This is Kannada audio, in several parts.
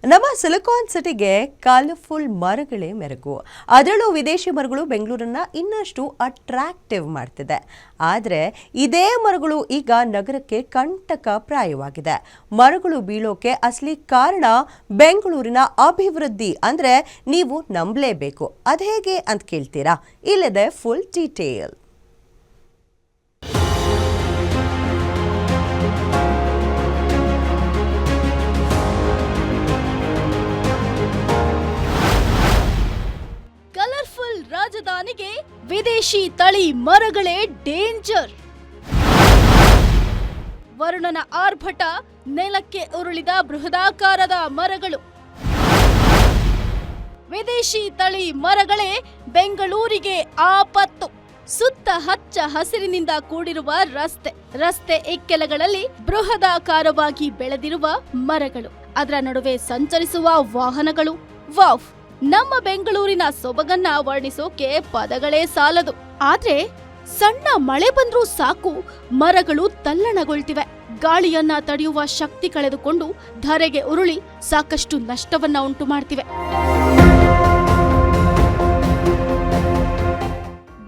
ನಮ್ಮ ಸಿಲಿಕಾನ್ ಸಿಟಿಗೆ ಕಲರ್ಫುಲ್ ಮರಗಳೇ ಮೆರುಗು. ಅದರಲ್ಲೂ ವಿದೇಶಿ ಮರಗಳು ಬೆಂಗಳೂರನ್ನ ಇನ್ನಷ್ಟು ಅಟ್ರಾಕ್ಟಿವ್ ಮಾಡ್ತಿದೆ. ಆದರೆ ಇದೇ ಮರಗಳು ಈಗ ನಗರಕ್ಕೆ ಕಂಟಕಪ್ರಾಯವಾಗಿದೆ. ಮರಗಳು ಬೀಳೋಕೆ ಅಸಲಿ ಕಾರಣ ಬೆಂಗಳೂರಿನ ಅಭಿವೃದ್ಧಿ ಅಂದ್ರೆ ನೀವು ನಂಬಲೇಬೇಕು. ಅದೇಗೆ ಅಂತ ಕೇಳ್ತೀರಾ? ಇಲ್ಲಿದೆ ಫುಲ್ ಡೀಟೇಲ್. ಕಲರ್ಫುಲ್ ರಾಜಧಾನಿಗೆ ವಿದೇಶಿ ತಳಿ ಮರಗಳೇ ಡೇಂಜರ್. ವರುಣನ ಆರ್ಭಟ, ನೆಲಕ್ಕೆ ಉರುಳಿದ ಬೃಹದಾಕಾರದ ಮರಗಳು. ವಿದೇಶಿ ತಳಿ ಮರಗಳೇ ಬೆಂಗಳೂರಿಗೆ ಆಪತ್ತು. ಸುತ್ತ ಹಚ್ಚ ಹಸಿರಿನಿಂದ ಕೂಡಿರುವ ರಸ್ತೆ ಇಕ್ಕೆಲಗಳಲ್ಲಿ ಬೃಹದಾಕಾರವಾಗಿ ಬೆಳೆದಿರುವ ಮರಗಳು, ಅದರ ನಡುವೆ ಸಂಚರಿಸುವ ವಾಹನಗಳು. ವಾವ್! ನಮ್ಮ ಬೆಂಗಳೂರಿನ ಸೊಬಗನ್ನ ವರ್ಣಿಸೋಕೆ ಪದಗಳೇ ಸಾಲದು. ಆದ್ರೆ ಸಣ್ಣ ಮಳೆ ಬಂದ್ರೂ ಸಾಕು, ಮರಗಳು ತಲ್ಲಣಗೊಳ್ತಿವೆ. ಗಾಳಿಯನ್ನ ತಡೆಯುವ ಶಕ್ತಿ ಕಳೆದುಕೊಂಡು ಧರೆಗೆ ಉರುಳಿ ಸಾಕಷ್ಟು ನಷ್ಟವನ್ನ ಉಂಟು ಮಾಡ್ತಿವೆ.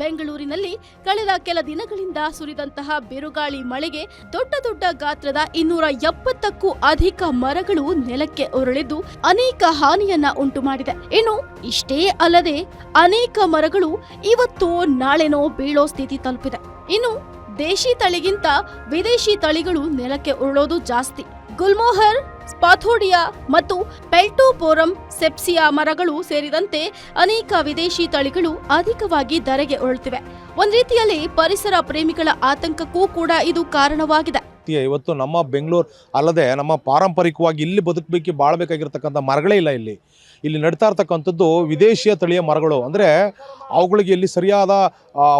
ಬೆಂಗಳೂರಿನಲ್ಲಿ ಕಳೆದ ಕೆಲ ದಿನಗಳಿಂದ ಸುರಿದಂತಹ ಬಿರುಗಾಳಿ ಮಳೆಗೆ ದೊಡ್ಡ ಗಾತ್ರದ 270ಕ್ಕೂ ಅಧಿಕ ಮರಗಳು ನೆಲಕ್ಕೆ ಉರುಳಿದ್ದು ಅನೇಕ ಹಾನಿಯನ್ನ ಉಂಟು ಮಾಡಿದೆ. ಇನ್ನು ಇಷ್ಟೇ ಅಲ್ಲದೆ ಅನೇಕ ಮರಗಳು ಇವತ್ತು ನಾಳೆನೋ ಬೀಳೋ ಸ್ಥಿತಿ ತಲುಪಿದೆ. ಇನ್ನು ದೇಶಿ ತಳಿಗಿಂತ ವಿದೇಶಿ ತಳಿಗಳು ನೆಲಕ್ಕೆ ಉರುಳೋದು ಜಾಸ್ತಿ. ಗುಲ್ಮೋಹರ್, ಸ್ಪಾಥೋಡಿಯಾ ಮತ್ತು ಪೆಲ್ಟೋಪೋರಂ ಸೆಪ್ಸಿಯಾ ಮರಗಳು ಸೇರಿದಂತೆ ಅನೇಕ ವಿದೇಶಿ ತಳಿಗಳು ಅಧಿಕವಾಗಿ ಧರೆಗೆ ಉರುಳುತ್ತಿವೆ. ಒಂದ್ ರೀತಿಯಲ್ಲಿ ಪರಿಸರ ಪ್ರೇಮಿಗಳ ಆತಂಕಕ್ಕೂ ಕೂಡ ಇದು ಕಾರಣವಾಗಿದೆ. ಇವತ್ತು ನಮ್ಮ ಬೆಂಗಳೂರು ಅಲ್ಲದೆ ನಮ್ಮ ಪಾರಂಪರಿಕವಾಗಿ ಇಲ್ಲಿ ಬದುಕಬೇಕು ಬಾಳ್ಬೇಕಾಗಿರ್ತಕ್ಕಂಥ ಮರಗಳೇ ಇಲ್ಲ. ಇಲ್ಲಿ ನಡ್ತಾ ಇರ್ತಕ್ಕಂಥದ್ದು ವಿದೇಶಿಯ ತಳಿಯ ಮರಗಳು. ಅಂದರೆ ಅವುಗಳಿಗೆ ಇಲ್ಲಿ ಸರಿಯಾದ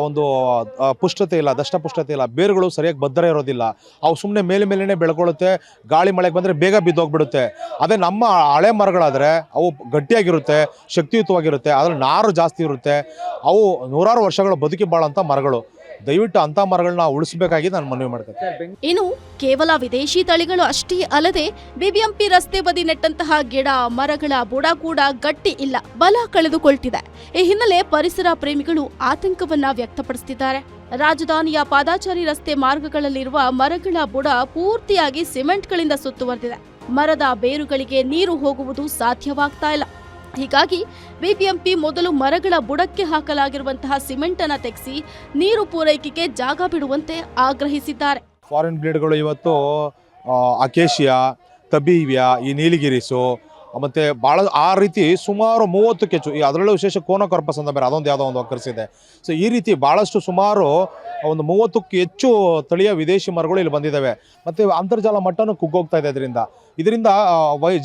ಒಂದು ಪುಷ್ಟತೆ ಇಲ್ಲ, ದಷ್ಟಪುಷ್ಟತೆ ಇಲ್ಲ, ಬೇರುಗಳು ಸರಿಯಾಗಿ ಬದ್ಧರ ಇರೋದಿಲ್ಲ. ಅವು ಸುಮ್ಮನೆ ಮೇಲೇನೆ ಬೆಳ್ಕೊಳ್ಳುತ್ತೆ. ಗಾಳಿ ಮಳೆಗೆ ಬಂದರೆ ಬೇಗ ಬಿದ್ದೋಗ್ಬಿಡುತ್ತೆ. ಅದೇ ನಮ್ಮ ಹಳೆ ಮರಗಳಾದರೆ ಅವು ಗಟ್ಟಿಯಾಗಿರುತ್ತೆ, ಶಕ್ತಿಯುತವಾಗಿರುತ್ತೆ, ಅದ್ರಲ್ಲಿ ನಾರು ಜಾಸ್ತಿ ಇರುತ್ತೆ. ಅವು ನೂರಾರು ವರ್ಷಗಳ ಬದುಕಿ ಬಾಳಂಥ ಮರಗಳು. ದಯವಿಟ್ಟು ಅಂತ ಮರಗಳನ್ನ ಉಳಿಸಬೇಕಾಗಿ ನಾನು ಮನವಿ ಮಾಡ್ತೇನೆ. ಇನ್ನು ಕೇವಲ ವಿದೇಶಿ ತಳಿಗಳು ಅಷ್ಟೇ ಅಲ್ಲದೆ ಬಿಬಿಎಂಪಿ ರಸ್ತೆ ಬದಿ ನೆಟ್ಟಂತಹ ಗಿಡ ಮರಗಳ ಬುಡ ಕೂಡ ಗಟ್ಟಿ ಇಲ್ಲ, ಬಲ ಕಳೆದುಕೊಳ್ತಿದೆ. ಈ ಹಿನ್ನೆಲೆ ಪರಿಸರ ಪ್ರೇಮಿಗಳು ಆತಂಕವನ್ನ ವ್ಯಕ್ತಪಡಿಸುತ್ತಿದ್ದಾರೆ. ರಾಜಧಾನಿಯ ಪಾದಾಚಾರಿ ರಸ್ತೆ ಮಾರ್ಗಗಳಲ್ಲಿರುವ ಮರಗಳ ಬುಡ ಪೂರ್ತಿಯಾಗಿ ಸಿಮೆಂಟ್ಗಳಿಂದ ಸುತ್ತುವರೆದಿದೆ. ಮರದ ಬೇರುಗಳಿಗೆ ನೀರು ಹೋಗುವುದು ಸಾಧ್ಯವಾಗ್ತಾ ಇಲ್ಲ. ಹೀಗಾಗಿ ಬಿಬಿಎಂಪಿ ಮೊದಲು ಮರಗಳ ಬುಡಕ್ಕೆ ಹಾಕಲಾಗಿರುವಂತಹ ಸಿಮೆಂಟ್ ಅನ್ನು ತೆಗೆಸಿ ನೀರು ಪೂರೈಕೆಗೆ ಜಾಗ ಬಿಡುವಂತೆ ಆಗ್ರಹಿಸಿದ್ದಾರೆ. ಫಾರಿನ್ ಬ್ಲೇಡ್ಗಳು ಇವತ್ತು ಅಕೇಶಿಯಾ, ತಬೀವಿಯಾ, ಈ ನೀಲಿಗಿರಿಸು ಮತ್ತು ಭಾಳ ಆ ರೀತಿ ಸುಮಾರು 30 ಕೆಚ್ಚು, ಅದರಲ್ಲೂ ವಿಶೇಷ ಕೋನೋಕಾರ್ಪಸ್ ಅಂತ ಬೇರೆ ಅದೊಂದು ಯಾವುದೋ ಒಂದು ಒಕ್ಕರಿಸಿದೆ. ಸೊ ಈ ರೀತಿ ಭಾಳಷ್ಟು ಸುಮಾರು ಒಂದು 30ಕ್ಕೂ ಹೆಚ್ಚು ತಳಿಯ ವಿದೇಶಿ ಮರಗಳು ಇಲ್ಲಿ ಬಂದಿದ್ದಾವೆ. ಮತ್ತು ಅಂತರ್ಜಾಲ ಮಟ್ಟನೂ ಕುಗ್ಗೋಗ್ತಾ ಇದೆ. ಇದರಿಂದ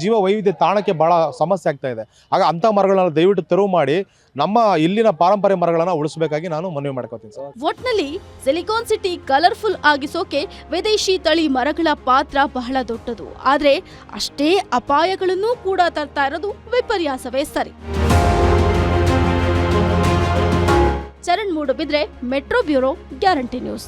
ಜೀವ ವೈವಿಧ್ಯ ತಾಣಕ್ಕೆ ಭಾಳ ಸಮಸ್ಯೆ ಆಗ್ತಾ ಇದೆ. ಆಗ ಅಂಥ ಮರಗಳನ್ನ ದಯವಿಟ್ಟು ತೆರವು ಮಾಡಿ ನಮ್ಮ ಇಲ್ಲಿನ ಪಾರಂಪರ್ಯ ಮರಗಳನ್ನು ಉಳಿಸಬೇಕಾಗಿ ನಾನು ಮನವಿ ಮಾಡ್ಕೋತೀನಿ ಸರ್. ಒಟ್ನಲ್ಲಿ ಸಿಲಿಕಾನ್ ಸಿಟಿ ಕಲರ್ಫುಲ್ ಆಗಿಸೋಕೆ ವಿದೇಶಿ ತಳಿ ಮರಗಳ ಪಾತ್ರ ಬಹಳ ದೊಡ್ಡದು. ಆದ್ರೆ ಅಷ್ಟೇ ಅಪಾಯಗಳನ್ನು ಕೂಡ ತರ್ತಾ ಇರೋದು ವಿಪರ್ಯಾಸವೇ ಸರಿ. Charan Moodbidri, metro bureau, guarantee news.